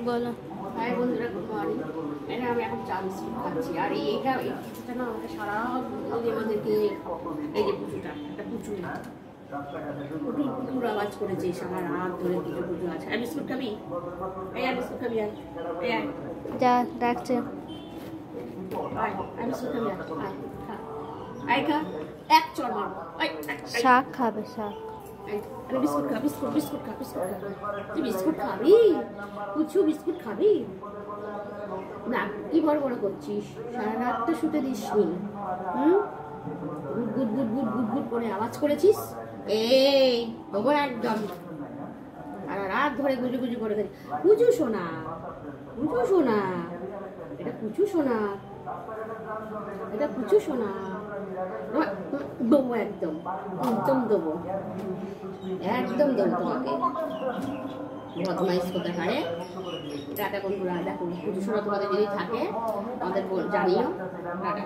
বলো। হাই বন্ধুরা, good morning. আমি এখন চা বিস্কুট খাচ্ছি। আর এইটা এই পুচুটা না আমাকে সারা আমাদেরকে এই যে পুচুটা একটা পুচু পুটুর পুটুর আওয়াজ করেছে সারা রাত ধরে। কিছু পুজো আছে। আর বিস্কুট খাবি? এই আর বিস্কুট খাবি? আর যা ডাকছে। বিস্কুট খাবি? আয় খা, এক চড় মারবো। শাক খাবে, শাক। বিস্কুট খা, বিস্কুট বিস্কুট খা, বিস্কুট খা। তুই বিস্কুট খাবি? পুচু বিস্কুট খাবি না? কি বড় বড় করছিস? সারা রাত তো শুতে দিসনি। Good good good good good good করে আওয়াজ করেছিস। এই বাবু একদম সারা রাত ধরে গুজু গুজু করে গেছি। পুচু সোনা, পুচু সোনা, এটা পুচু সোনা, এটা পুচু সোনা। দেবো একদম, একদম দেবো, একদম দেবো তোমাকে। বদমাইশ কোথায় হারে। টাটা বন্ধুরা, দেখো পুজো সোনা তোমাদের যদি থাকে আমাদের জানিও। টাটা।